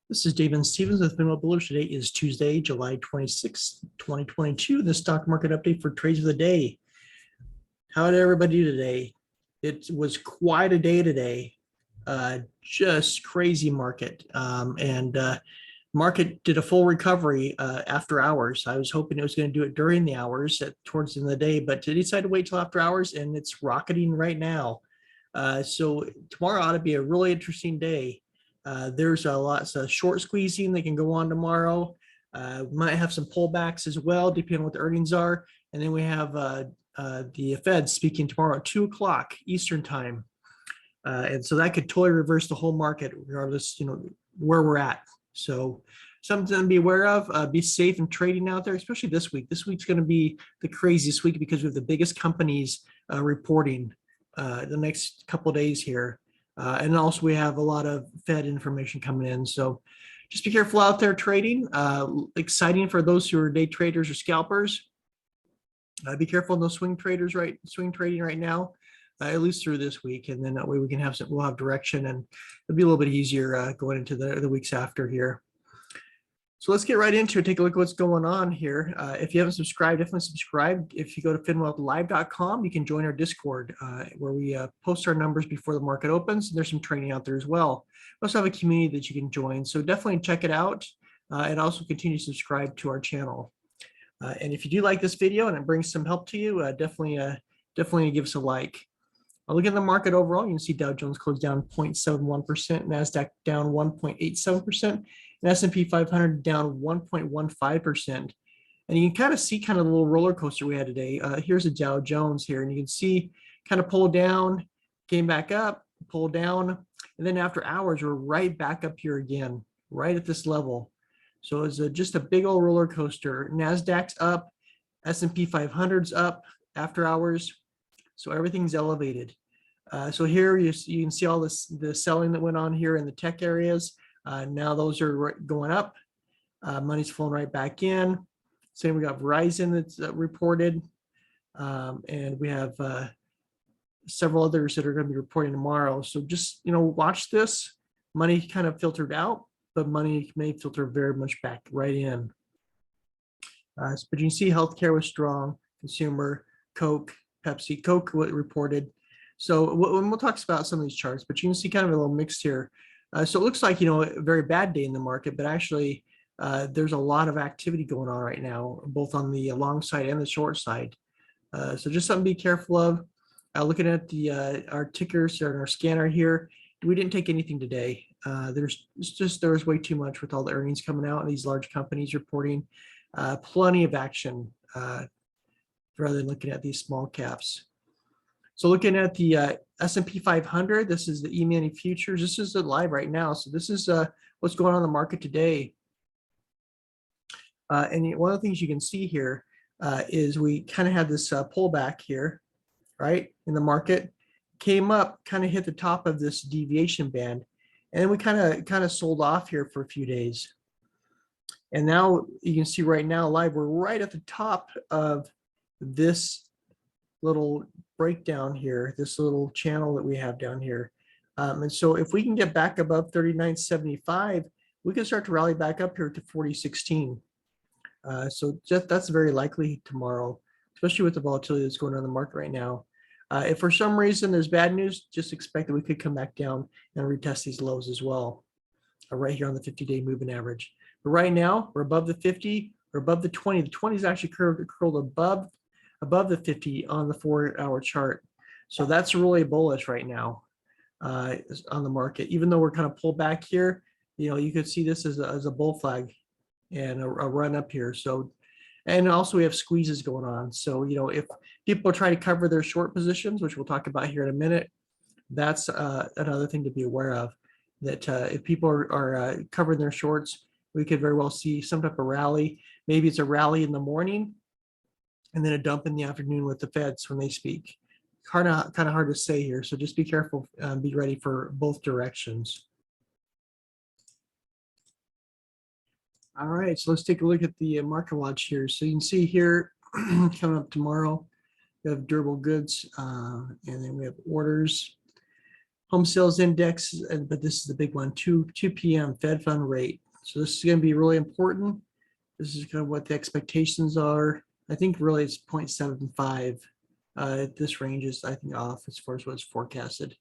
This is David Stevens with Finwell Bullers. Today is Tuesday, July 26th, 2022. The stock market update for trades of the day. How did everybody do today? It was quite a day today. Just crazy market. Market did a full recovery after hours. I was hoping it was going to do it during the hours towards the end of the day, but it decided to wait till after hours, and it's rocketing right now. So tomorrow ought to be a really interesting day. There's a lot of short squeezing that can go on tomorrow. Might have some pullbacks as well, depending on what the earnings are. And then we have the Fed speaking tomorrow at 2 o'clock Eastern time. And so that could totally reverse the whole market, regardless, where we're at. So something to be aware of. Be safe in trading out there, especially this week. This week's going to be the craziest week because we have the biggest companies reporting the next couple of days here. And also we have a lot of Fed information coming in. So just be careful out there trading. Exciting for those who are day traders or scalpers. Be careful in those swing trading right now, at least through this week. And then that way we'll have direction, and it'll be a little bit easier going into the weeks after here. So let's get right into it. Take a look at what's going on here. If you haven't subscribed, definitely subscribe. If you go to finwealthlive.com, you can join our Discord where we post our numbers before the market opens. There's some training out there as well. We also have a community that you can join. So definitely check it out and also continue to subscribe to our channel. And if you do like this video and it brings some help to you, definitely give us a like. Look at the market overall. You can see Dow Jones closed down 0.71%, NASDAQ down 1.87%, and S&P 500 down 1.15%. And you can kind of see the little roller coaster we had today. Here's a Dow Jones here, and you can see kind of pull down, came back up, pull down, and then after hours, we're right back up here again, right at this level. So it's just a big old roller coaster. NASDAQ's up, S&P 500's up after hours. So everything's elevated. So here you can see all the selling that went on here in the tech areas. Now those are going up. Money's flowing right back in. Same, we got Verizon that's reported. And we have several others that are going to be reporting tomorrow. So just, watch this. Money kind of filtered out, but money may filter very much back right in. But you can see healthcare was strong, consumer, Coke, Pepsi, Coke reported. So we'll talk about some of these charts, but you can see kind of a little mix here. So it looks like, a very bad day in the market, but actually there's a lot of activity going on right now, both on the long side and the short side. So just something to be careful of. Looking at our tickers or our scanner here, we didn't take anything today. There was way too much with all the earnings coming out and these large companies reporting. Plenty of action rather than looking at these small caps. So looking at the S&P 500, this is the E-mini futures. This is live right now. So this is what's going on in the market today. And one of the things you can see here is we kind of had this pullback here, right, in the market. Came up, kind of hit the top of this deviation band, and then we kind of sold off here for a few days. And now you can see right now live, we're right at the top of this little breakdown here, this little channel that we have down here. And so if we can get back above 39.75, we can start to rally back up here to 40.16. So that's very likely tomorrow, especially with the volatility that's going on in the market right now. If for some reason there's bad news, just expect that we could come back down and retest these lows as well, right here on the 50-day moving average. But right now, we're above the 50, or above the 20. The 20 is actually curled above the 50 on the 4-hour chart. So that's really bullish right now on the market. Even though we're kind of pulled back here, you could see this as a bull flag and a run up here. So, and also we have squeezes going on. So, if people try to cover their short positions, which we'll talk about here in a minute, that's another thing to be aware of, that if people are covering their shorts, we could very well see some type of rally. Maybe it's a rally in the morning and then a dump in the afternoon with the Feds when they speak. Kind of hard to say here. So just be careful, be ready for both directions. All right, so let's take a look at the market watch here. So you can see here, coming up tomorrow, we have durable goods, and then we have orders. home sales index, but this is the big one, 2 p.m. Fed fund rate. So this is going to be really important. This is kind of what the expectations are. I think really it's 0.75. This range is, I think, off as far as what's forecasted.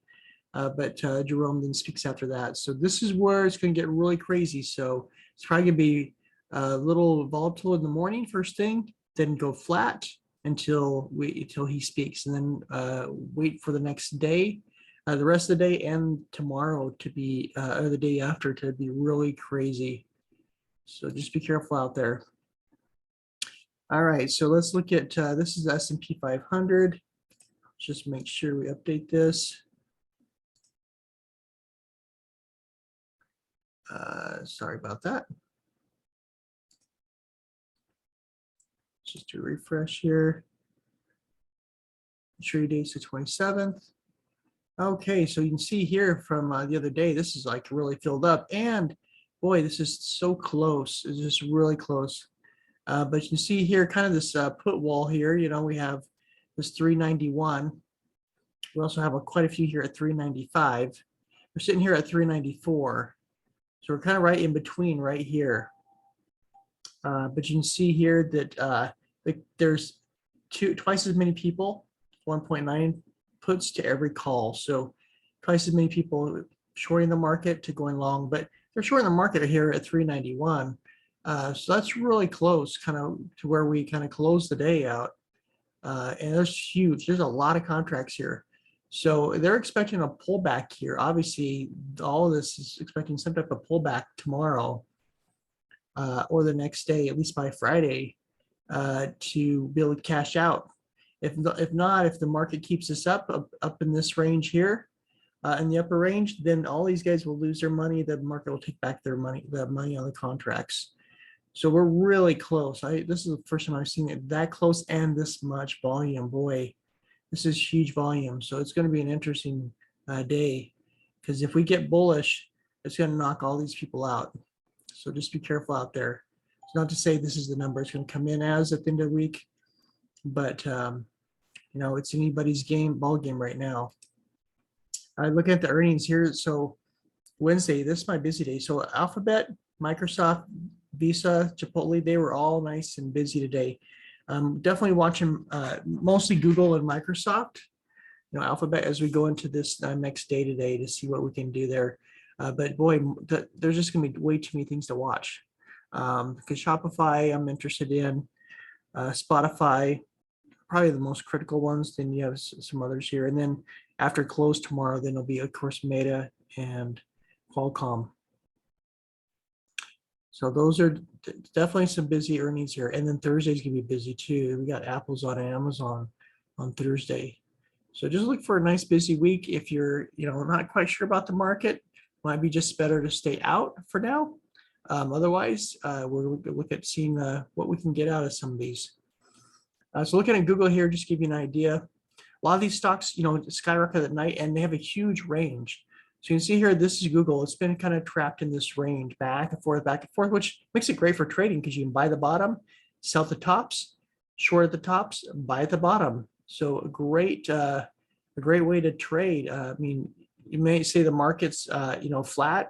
But Jerome then speaks after that. So this is where it's going to get really crazy. So it's probably going to be a little volatile in the morning, first thing, then go flat until he speaks, and then wait for the next day, the rest of the day, and tomorrow to be, or the day after, to be really crazy. So just be careful out there. All right, so let's look at this is S&P 500. Just make sure we update this. Sorry about that. Just to refresh here. Trade days to 27th. Okay, so you can see here from the other day, this is like really filled up, and boy, this is so close. It's just really close. But you can see here kind of this put wall here. You know, we have this 391. We also have quite a few here at 395. We're sitting here at 394. So we're kind of right in between right here. But you can see here that there's twice as many people, 1.9 puts to every call. So twice as many people shorting the market to going long, but they're shorting the market here at 391. So that's really close kind of to where we kind of close the day out. And there's huge, there's a lot of contracts here. So they're expecting a pullback here. Obviously, all of this is expecting some type of pullback tomorrow or the next day, at least by Friday, to be able to cash out. If not, if the market keeps us up in this range here, in the upper range, then all these guys will lose their money. The market will take back their money, the money on the contracts. So we're really close. This is the first time I've seen it that close and this much volume. Boy, this is huge volume. So it's going to be an interesting day, because if we get bullish, it's going to knock all these people out. So just be careful out there. It's not to say this is the number it's going to come in as at the end of the week, but you know, it's anybody's ball game right now. Looking at the earnings here. So Wednesday, this is my busy day. So Alphabet, Microsoft, Visa, Chipotle, they were all nice and busy today. Definitely watching mostly Google and Microsoft, you know, Alphabet, as we go into this next day today to see what we can do there. But boy, there's just going to be way too many things to watch. Because Shopify, I'm interested in. Spotify, probably the most critical ones. Then you have some others here. And then after close tomorrow, then it'll be, of course, Meta and Qualcomm. So those are definitely some busy earnings here. And then Thursday's going to be busy too. We got Apple's on Amazon on Thursday. So just look for a nice busy week. If you're, you know, not quite sure about the market, might be just better to stay out for now. Otherwise, we're going to look at seeing what we can get out of some of these. So looking at Google here, just to give you an idea. A lot of these stocks, you know, skyrocket at night, and they have a huge range. So you can see here, this is Google. It's been kind of trapped in this range, back and forth, which makes it great for trading, because you can buy the bottom, sell at the tops, short at the tops, buy at the bottom. So a great way to trade. I mean, you may say the market's you know, flat,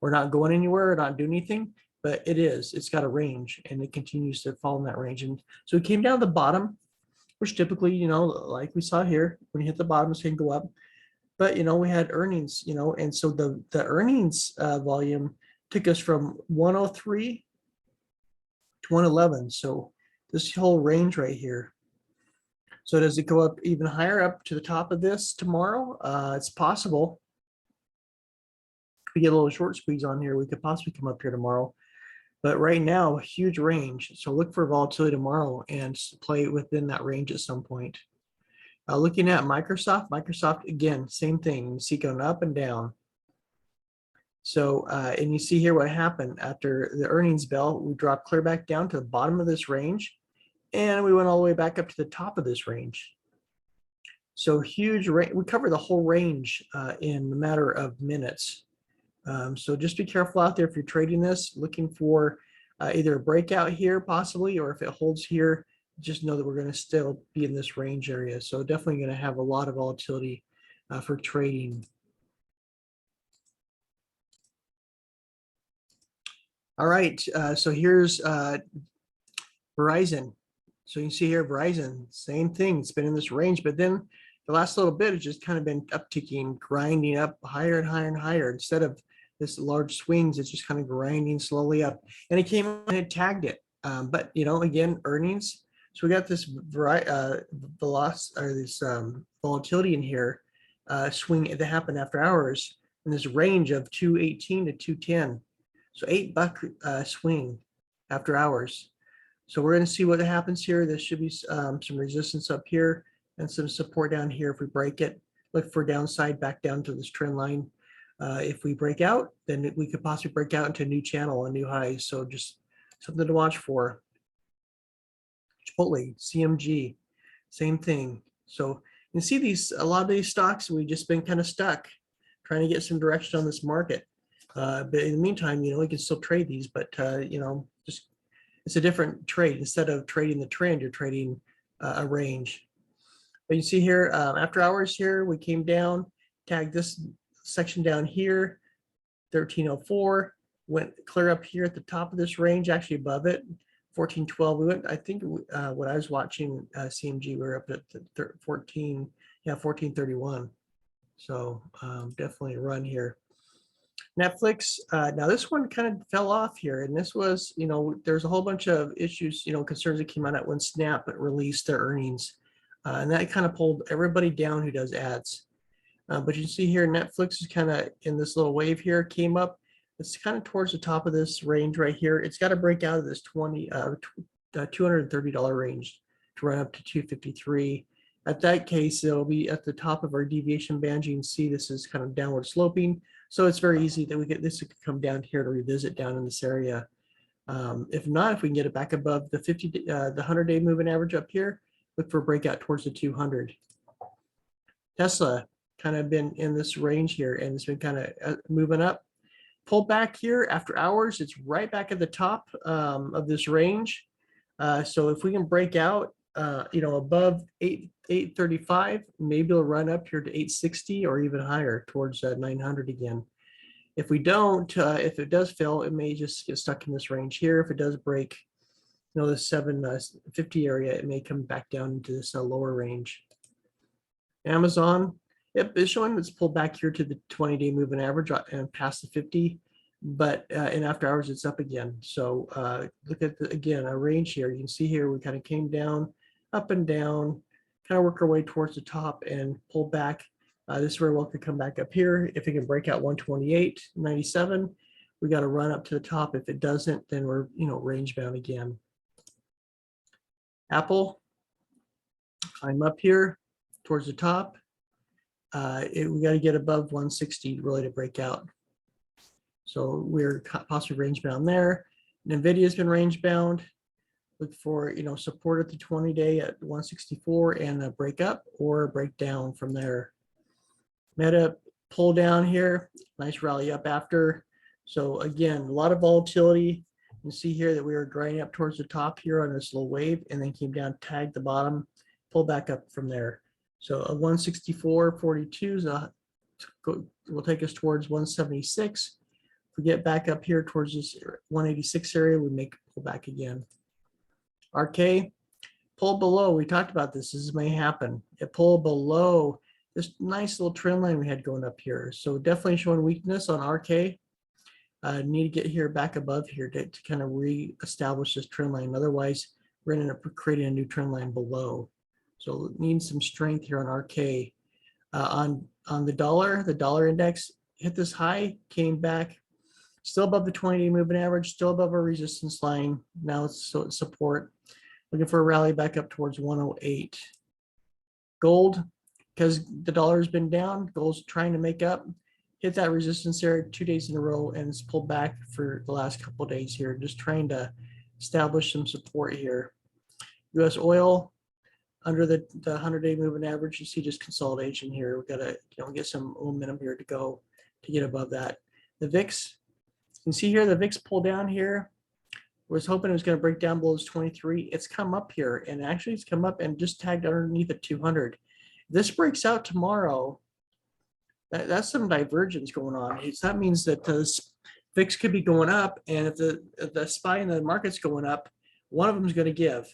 or not going anywhere, or not doing anything, but it is. It's got a range, and it continues to fall in that range. And so it came down to the bottom, which typically, you know, like we saw here, when you hit the bottom, it's going to go up. But, you know, we had earnings, you know, and so the earnings volume took us from 103 to 111. So this whole range right here. So does it go up even higher, up to the top of this tomorrow? It's possible. If we get a little short squeeze on here, we could possibly come up here tomorrow. But right now, huge range. So look for volatility tomorrow and play within that range at some point. Looking at Microsoft, again, same thing. You see going up and down. So, and you see here what happened after the earnings bell. We dropped clear back down to the bottom of this range, and we went all the way back up to the top of this range. So huge range. We cover the whole range in a matter of minutes. So just be careful out there if you're trading this, looking for either a breakout here possibly, or if it holds here, just know that we're going to still be in this range area. So definitely going to have a lot of volatility for trading. All right, so here's Verizon. So you can see here, Verizon, same thing. It's been in this range, but then the last little bit has just kind of been upticking, grinding up higher and higher and higher. Instead of this large swings, it's just kind of grinding slowly up. And it came and it tagged it. But you know, again, earnings. So we got this velocity or this volatility in here, swing that happened after hours in this range of 218 to 210. So $8 swing after hours. So we're going to see what happens here. There should be some resistance up here and some support down here. If we break it, look for downside back down to this trend line. If we break out, then we could possibly break out into a new channel, a new high. So just something to watch for. Chipotle, CMG, same thing. So you can see a lot of these stocks, we've just been kind of stuck trying to get some direction on this market. But in the meantime, you know, we can still trade these, but you know, just it's a different trade. Instead of trading the trend, you're trading a range. But you see here, after hours here, we came down, tagged this section down here, 1304, went clear up here at the top of this range, actually above it, 1412. We went, I think when I was watching CMG, we were up at 1431. So definitely a run here. Netflix, now this one kind of fell off here, and this was, you know, there's a whole bunch of issues, you know, concerns that came out when Snap released their earnings, and that kind of pulled everybody down who does ads. But you can see here, Netflix is kind of in this little wave here, came up. It's kind of towards the top of this range right here. It's got to break out of this $230 range to run up to 253. At that case, it'll be at the top of our deviation band. You can see this is kind of downward sloping. So it's very easy that we get this to come down here to revisit down in this area. If not, if we can get it back above the 100-day moving average up here, look for a breakout towards the 200. Tesla kind of been in this range here, and it's been kind of moving up. Pull back here after hours, it's right back at the top of this range. So if we can break out, you know, above 835, maybe it'll run up here to 860 or even higher towards 900 again. If we don't, if it does fail, it may just get stuck in this range here. If it does break, you know, the 750 area, it may come back down into this lower range. Amazon, yep, it's showing it's pulled back here to the 20-day moving average and past the 50, but in after hours it's up again. So look at again a range here. You can see here we kind of came down, up and down, kind of work our way towards the top and pull back. This very well could come back up here. If it can break out 128.97, we got to run up to the top. If it doesn't, then we're, you know, range bound again. Apple, climb up here towards the top. We got to get above 160 really to break out. So we're possibly range bound there. NVIDIA's been range bound. Look for, you know, support at the 20-day at 164 and a break up or a break down from there. Meta pull down here, nice rally up after. So again, a lot of volatility. You can see here that we were grinding up towards the top here on this little wave and then came down, tagged the bottom, pull back up from there. So a 164.42 will take us towards 176. If we get back up here towards this 186 area, we make pull back again. RK, pull below. We talked about this. This may happen. It pulled below this nice little trend line we had going up here. So definitely showing weakness on RK. Need to get here back above here to kind of re-establish this trend line. Otherwise, we're going to end up creating a new trend line below. So need some strength here on RK. On the dollar index hit this high, came back, still above the 20-day moving average, still above our resistance line. Now it's support. Looking for a rally back up towards 108. Gold, because the dollar has been down, gold's trying to make up. Hit that resistance area 2 days in a row, and it's pulled back for the last couple of days here, just trying to establish some support here. US oil, under the 100-day moving average, you see just consolidation here. We got to, you know, get some momentum here to go to get above that. The VIX, you can see here the VIX pulled down here. Was hoping it was going to break down below 23. It's come up here, and actually it's come up and just tagged underneath at 200. If this breaks out tomorrow, that's some divergence going on. That means that VIX could be going up, and if the SPY in the market's going up, one of them is going to give.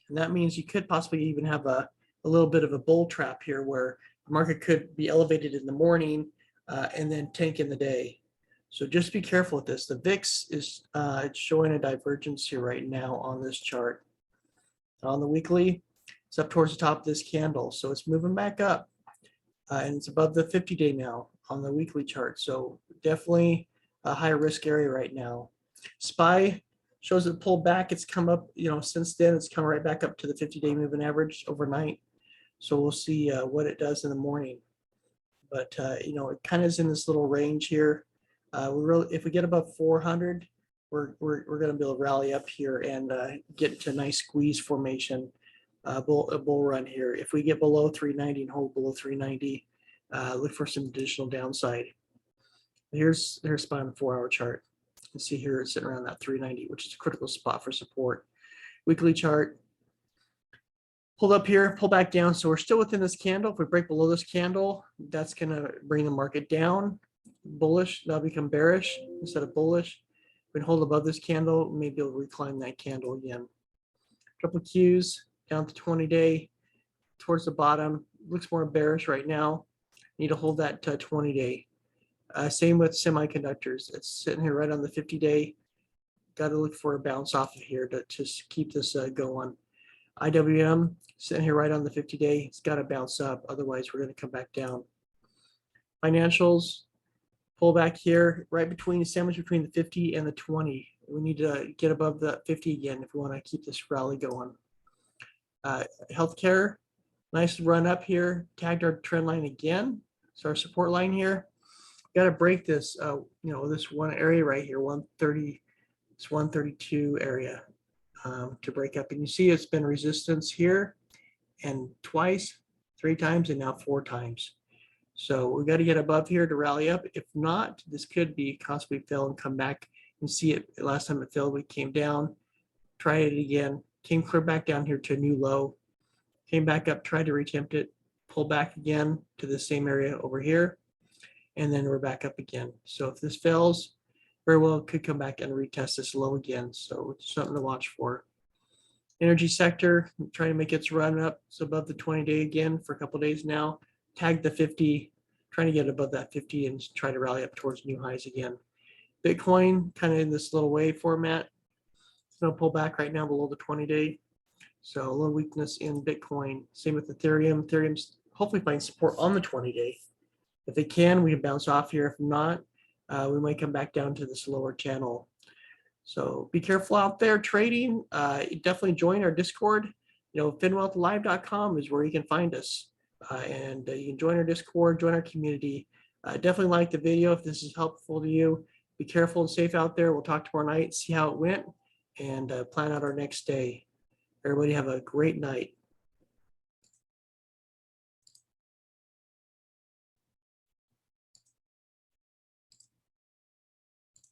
And that means you could possibly even have a little bit of a bull trap here where the market could be elevated in the morning and then tank in the day. So just be careful with this. The VIX is showing a divergence here right now on this chart. On the weekly, it's up towards the top of this candle. So it's moving back up and it's above the 50-day now on the weekly chart. So definitely a high risk area right now. SPY shows it pulled back. It's come up, since then it's come right back up to the 50-day moving average overnight. So we'll see what it does in the morning. But it kind of is in this little range here. If we get above 400, we're going to be able to rally up here and get to a nice squeeze formation, a bull run here. If we get below 390 and hold below 390, look for some additional downside. Here's SPY on the 4-hour chart. You can see here it's sitting around that 390, which is a critical spot for support. Weekly chart, pulled up here, pull back down. So we're still within this candle. If we break below this candle, that's going to bring the market down. Bullish, that'll become bearish instead of bullish. If we hold above this candle, maybe we'll reclimb that candle again. Couple Qs down to 20-day towards the bottom. Looks more bearish right now. Need to hold that 20-day. Same with semiconductors. It's sitting here right on the 50-day. Got to look for a bounce off of here to keep this going. IWM sitting here right on the 50-day. It's got to bounce up. Otherwise, we're going to come back down. Financials, pull back here, right between, sandwich between the 50 and the 20. We need to get above the 50 again if we want to keep this rally going. Healthcare, nice run up here. Tagged our trend line again. So our support line here. Got to break this, this one area right here, 130, it's 132 area to break up. And you see it's been resistance here and twice, 3 times, and now 4 times. So we got to get above here to rally up. If not, this could be possibly fail and come back and see it. Last time it failed, we came down, tried it again, came clear back down here to a new low, came back up, tried to retempt it, pull back again to the same area over here. And then we're back up again. So if this fails, very well could come back and retest this low again. So it's something to watch for. Energy sector, trying to make its run up. It's above the 20-day again for a couple of days now. Tag the 50, trying to get above that 50 and try to rally up towards new highs again. Bitcoin, kind of in this little wave format. It's going to pull back right now below the 20-day. So a little weakness in Bitcoin. Same with Ethereum. Ethereum's hopefully finding support on the 20-day. If they can, we can bounce off here. If not, we might come back down to this lower channel. So be careful out there trading. Definitely join our Discord. FinWealthLive.com is where you can find us. And you can join our Discord, join our community. Definitely like the video if this is helpful to you. Be careful and safe out there. We'll talk tomorrow night, see how it went, and plan out our next day. Everybody have a great night.